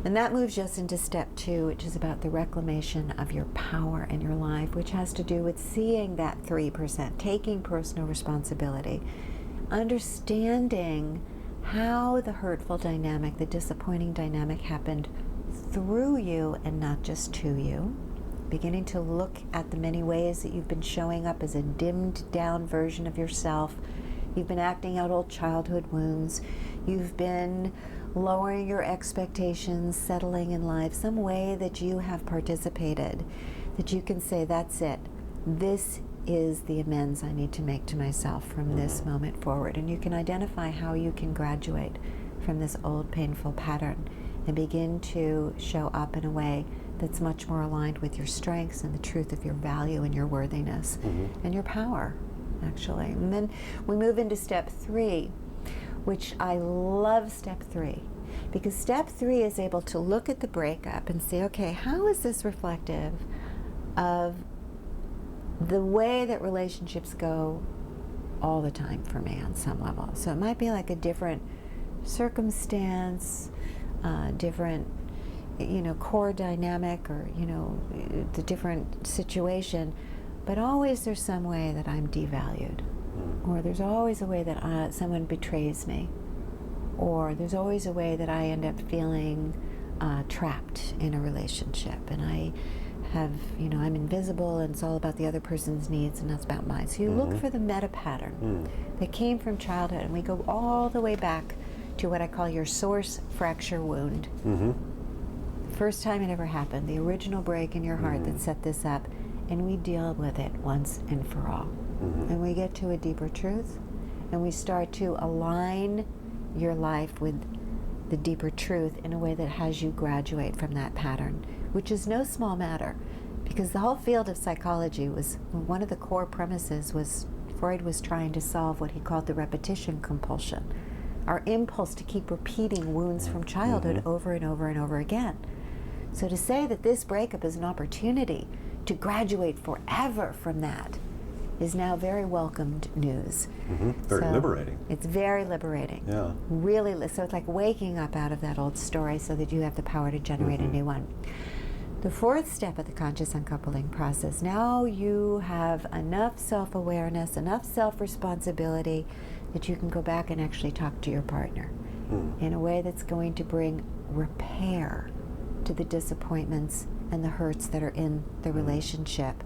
And that moves us into step 2, which is about the reclamation of your power in your life, which has to do with seeing that 3%, taking personal responsibility, understanding how the hurtful dynamic, the disappointing dynamic happened through you and not just to you, beginning to look at the many ways that you've been showing up as a dimmed down version of yourself. You've been acting out old childhood wounds. You've been lowering your expectations, settling in life, some way that you have participated, that you can say, that's it. This is the amends I need to make to myself from this moment forward. And you can identify how you can graduate from this old painful pattern and begin to show up in a way that's much more aligned with your strengths and the truth of your value and your worthiness and your power, actually. And then we move into step 3, which I love step 3, because step 3 is able to look at the breakup and say, okay, how is this reflective of the way that relationships go all the time for me on some level? So it might be like a different circumstance, different, you know, core dynamic, or, you know, the different situation, but always there's some way that I'm devalued, or there's always a way that someone betrays me, or there's always a way that I end up feeling trapped in a relationship, and I have, you know, I'm invisible, and it's all about the other person's needs and not about mine. So you look for the meta pattern that came from childhood, and we go all the way back to what I call your source fracture wound. The first time it ever happened, the original break in your heart that set this up, and we deal with it once and for all. And we get to a deeper truth, and we start to align your life with the deeper truth in a way that has you graduate from that pattern, which is no small matter, because the whole field of psychology was, one of the core premises was, Freud was trying to solve what he called the repetition compulsion, our impulse to keep repeating wounds from childhood over and over and over again. So to say that this breakup is an opportunity to graduate forever from that is now very welcomed news. Very liberating. It's very liberating. Yeah. Really, so it's like waking up out of that old story so that you have the power to generate a new one. The 4th step of the conscious uncoupling process, now you have enough self-awareness, enough self-responsibility that you can go back and actually talk to your partner in a way that's going to bring repair to the disappointments and the hurts that are in the relationship,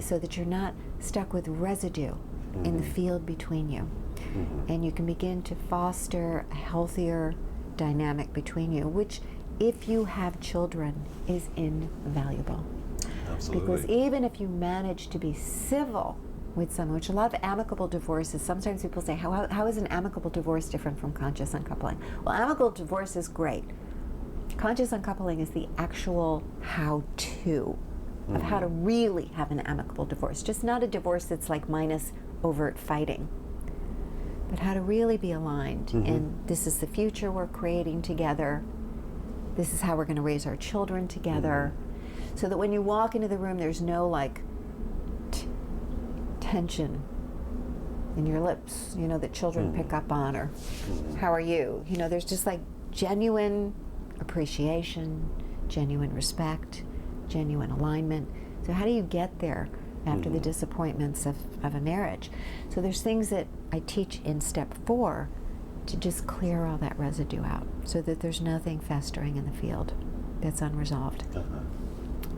so that you're not stuck with residue in the field between you. And you can begin to foster a healthier dynamic between you, which, if you have children, is invaluable. Absolutely. Because even if you manage to be civil with someone, which a lot of amicable divorces, sometimes people say, how is an amicable divorce different from conscious uncoupling? Well, amicable divorce is great. Conscious uncoupling is the actual how-to of how to really have an amicable divorce. Just not a divorce that's like minus overt fighting, but how to really be aligned. And this is the future we're creating together. This is how we're going to raise our children together. So that when you walk into the room, there's no like tension in your lips, you know, that children pick up on, or how are you? You know, there's just like genuine appreciation, genuine respect, genuine alignment. So how do you get there after the disappointments of a marriage? So there's things that I teach in step 4 to just clear all that residue out so that there's nothing festering in the field that's unresolved.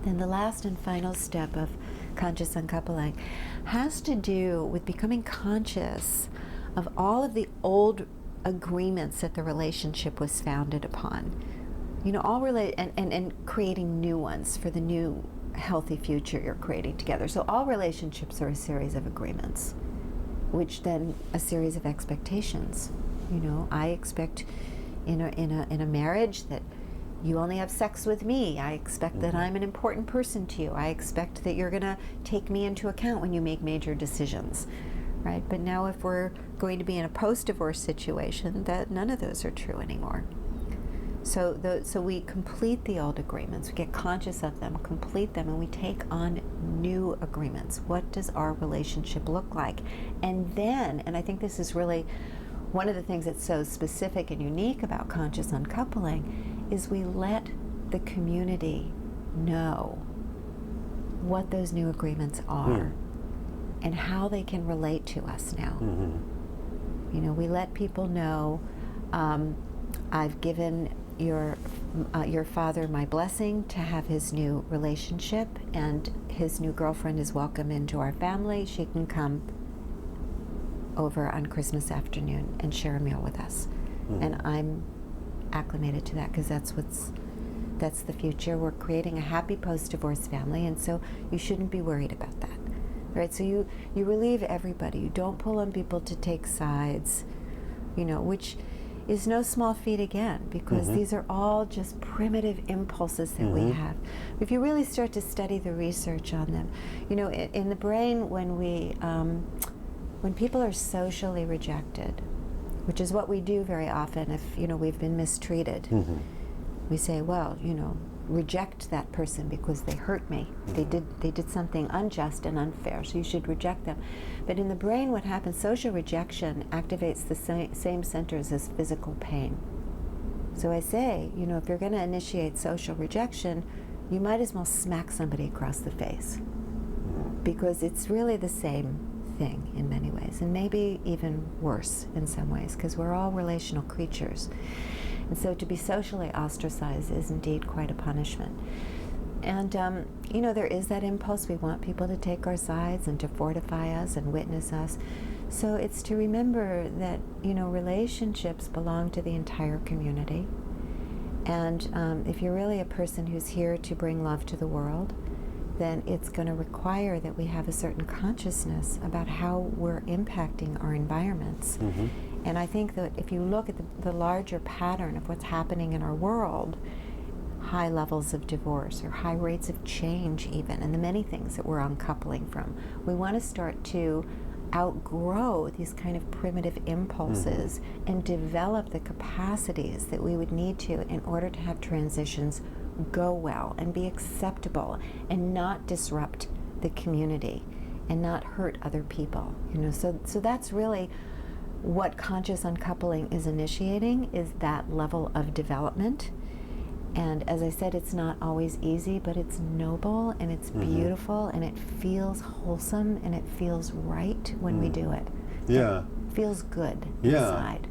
Then the last and final step of conscious uncoupling has to do with becoming conscious of all of the old agreements that the relationship was founded upon. You know, all related, and creating new ones for the new healthy future you're creating together. So all relationships are a series of agreements, which then a series of expectations. You know, I expect in a marriage that you only have sex with me. I expect that I'm an important person to you. I expect that you're going to take me into account when you make major decisions, right? But now if we're going to be in a post-divorce situation, that none of those are true anymore. So we complete the old agreements, we get conscious of them, complete them, and we take on new agreements. What does our relationship look like? And then, and I think this is really one of the things that's so specific and unique about conscious uncoupling, is we let the community know what those new agreements are and how they can relate to us now. You know, we let people know, I've given your father my blessing to have his new relationship, and his new girlfriend is welcome into our family. She can come over on Christmas afternoon and share a meal with us. And I'm acclimated to that because that's the future. We're creating a happy post-divorce family, and so you shouldn't be worried about that, right? So you relieve everybody. You don't pull on people to take sides, you know, which is no small feat again, because these are all just primitive impulses that we have. If you really start to study the research on them, you know, in the brain, when people are socially rejected, which is what we do very often if, you know, we've been mistreated, we say, well, you know, reject that person because they hurt me. They did something unjust and unfair, so you should reject them. But in the brain, what happens, social rejection activates the same centers as physical pain. So I say, you know, if you're going to initiate social rejection, you might as well smack somebody across the face, because it's really the same thing in many ways, and maybe even worse in some ways, because we're all relational creatures. And so to be socially ostracized is indeed quite a punishment. And, you know, there is that impulse. We want people to take our sides and to fortify us and witness us. So it's to remember that, you know, relationships belong to the entire community. And if you're really a person who's here to bring love to the world, then it's going to require that we have a certain consciousness about how we're impacting our environments. And I think that if you look at the larger pattern of what's happening in our world, high levels of divorce or high rates of change even, and the many things that we're uncoupling from, we want to start to outgrow these kind of primitive impulses and develop the capacities that we would need to in order to have transitions go well and be acceptable and not disrupt the community and not hurt other people. You know, so that's really what conscious uncoupling is initiating, is that level of development. And as I said, it's not always easy, but it's noble and it's beautiful and it feels wholesome and it feels right when we do it. Yeah. It feels good inside.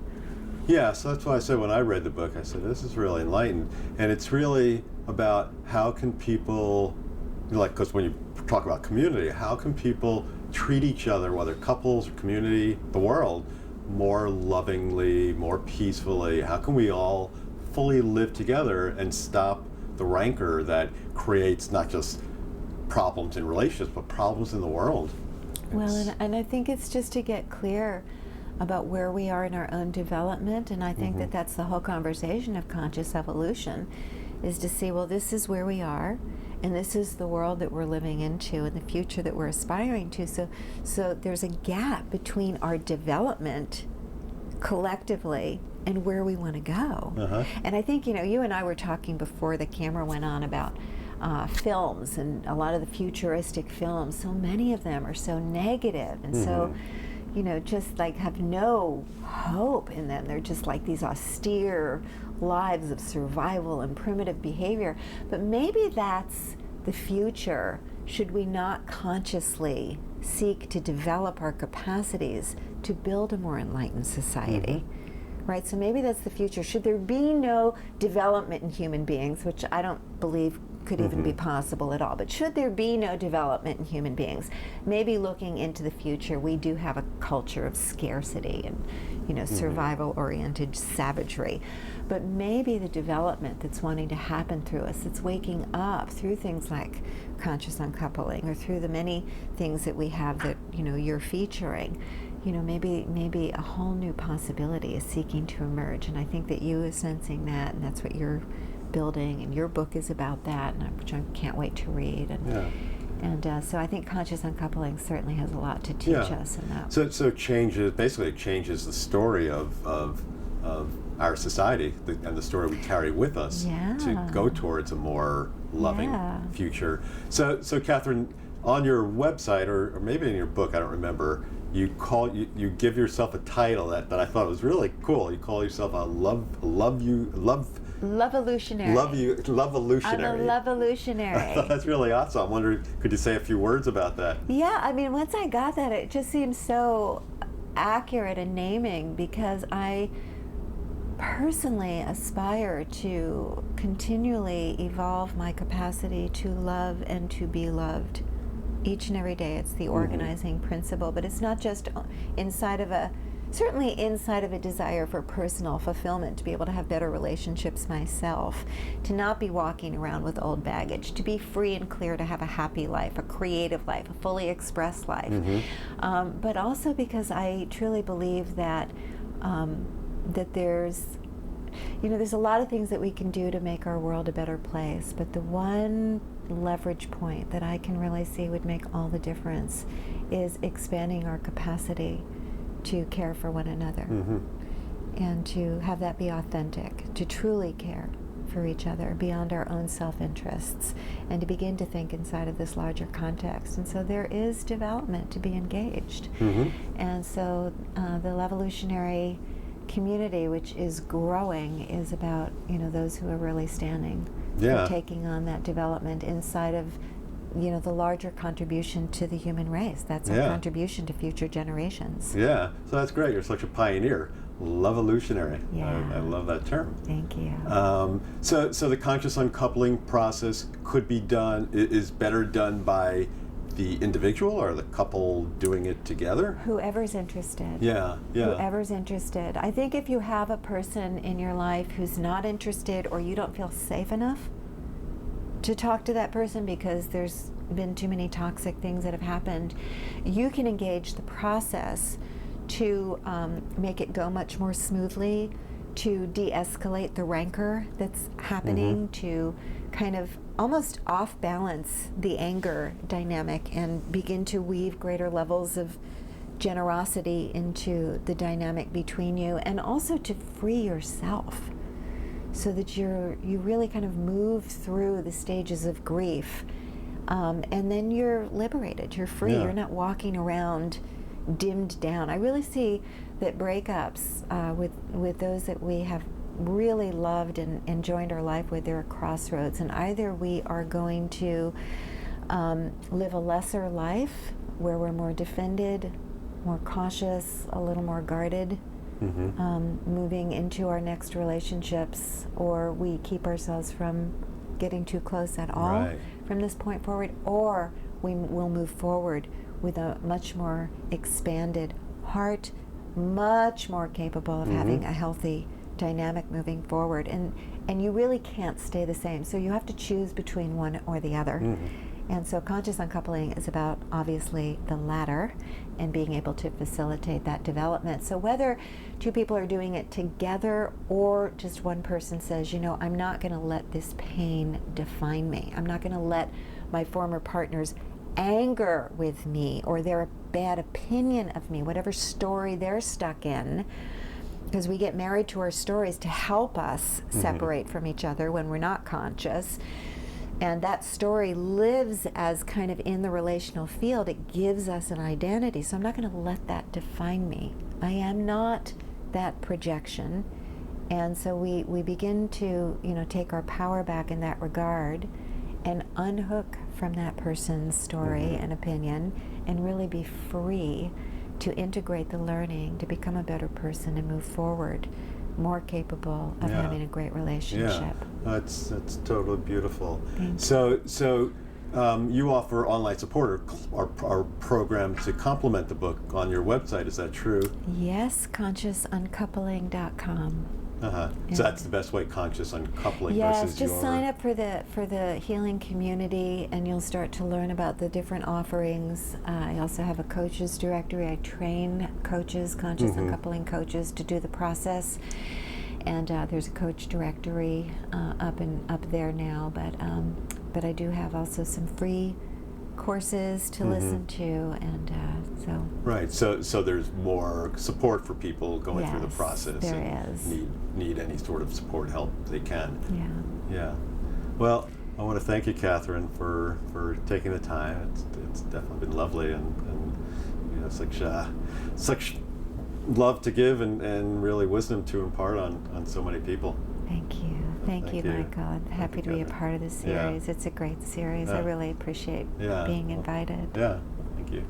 Yeah, so that's why I said when I read the book, I said, this is really enlightened. And it's really about how can people, like, because when you talk about community, how can people treat each other, whether couples or community, the world, more lovingly, more peacefully? How can we all fully live together and stop the rancor that creates not just problems in relationships, but problems in the world? Well, and I think it's just to get clear about where we are in our own development. And I think Mm-hmm. that that's the whole conversation of conscious evolution, is to see, well, this is where we are, and this is the world that we're living into and the future that we're aspiring to. So there's a gap between our development collectively and where we want to go. Uh-huh. And I think, you and I were talking before the camera went on about films, and a lot of the futuristic films, so many of them are so negative and so, just like have no hope in them. They're just like these austere lives of survival and primitive behavior. But maybe that's the future, should we not consciously seek to develop our capacities to build a more enlightened society. Right? So maybe that's the future. Should there be no development in human beings, which I don't believe could even be possible at all, but should there be no development in human beings, maybe looking into the future, we do have a culture of scarcity and survival-oriented savagery. But maybe the development that's wanting to happen through us, that's waking up through things like conscious uncoupling, or through the many things that we have that you're featuring, maybe a whole new possibility is seeking to emerge. And I think that you are sensing that, and that's what you're building, and your book is about that, and which I can't wait to read. And so I think conscious uncoupling certainly has a lot to teach us in that. So it changes the story of our society, and the story we carry with us to go towards a more loving future. So Katherine, on your website, or maybe in your book, I don't remember, you give yourself a title that I thought was really cool. You call yourself a Love-evolutionary. I'm a love-evolutionary. That's really awesome. I'm wondering, could you say a few words about that? Yeah, I mean, once I got that, it just seems so accurate in naming, because I personally aspire to continually evolve my capacity to love and to be loved each and every day. It's the organizing principle, but it's not just certainly inside of a desire for personal fulfillment, to be able to have better relationships myself, to not be walking around with old baggage, to be free and clear, to have a happy life, a creative life, a fully expressed life. But also because I truly believe that that there's a lot of things that we can do to make our world a better place, but the one leverage point that I can really see would make all the difference is expanding our capacity to care for one another, and to have that be authentic, to truly care for each other beyond our own self-interests, and to begin to think inside of this larger context. And so there is development to be engaged. And so the Levolutionary community, which is growing, is about those who are really standing for taking on that development inside of the larger contribution to the human race. That's our contribution to future generations. Yeah, so that's great. You're such a pioneer. Levolutionary. I love that term. Thank you. So the conscious uncoupling process is better done by the individual or the couple doing it together? Whoever's interested. Yeah. Whoever's interested. I think if you have a person in your life who's not interested, or you don't feel safe enough to talk to that person because there's been too many toxic things that have happened, you can engage the process to make it go much more smoothly, to de-escalate the rancor that's happening, to kind of almost off-balance the anger dynamic and begin to weave greater levels of generosity into the dynamic between you, and also to free yourself so that you really kind of move through the stages of grief, and then you're liberated, you're free, you're not walking around dimmed down. I really see that breakups with those that we have really loved and joined our life with, they're a crossroads, and either we are going to live a lesser life where we're more defended, more cautious, a little more guarded, moving into our next relationships, or we keep ourselves from getting too close at all from this point forward, or we will move forward with a much more expanded heart, much more capable of having a healthy dynamic moving forward. And you really can't stay the same, so you have to choose between one or the other. And so conscious uncoupling is about, obviously, the latter and being able to facilitate that development. So whether two people are doing it together or just one person says, you know, I'm not going to let this pain define me. I'm not going to let my former partner's anger with me or their bad opinion of me, whatever story they're stuck in, because we get married to our stories to help us separate from each other when we're not conscious. And that story lives as kind of in the relational field. It gives us an identity. So I'm not going to let that define me. I am not that projection. And so we begin to, you know, take our power back in that regard and unhook from that person's story and opinion and really be free to integrate the learning, to become a better person and move forward, more capable of having a great relationship. That's totally beautiful. Thank So you offer online support or program to complement the book on your website. Is that true? Yes, consciousuncoupling.com. So that's the best way, conscious uncoupling Yes, versus just your... sign up for the healing community, and you'll start to learn about the different offerings. I also have a coaches directory. I train coaches, conscious uncoupling coaches, to do the process. And there's a coach directory up there now. But I do have also some free courses to listen to, and so. Right. So there's more support for people going through the process. There is. Need any sort of support, help they can. Yeah. Well, I want to thank you, Katherine, for taking the time. It's definitely been lovely, and you know, such love to give and really wisdom to impart on so many people. Thank you. Thank you, Michael. I'm happy to be a part of this series. It's a great series. I really appreciate being invited. Yeah. Thank you.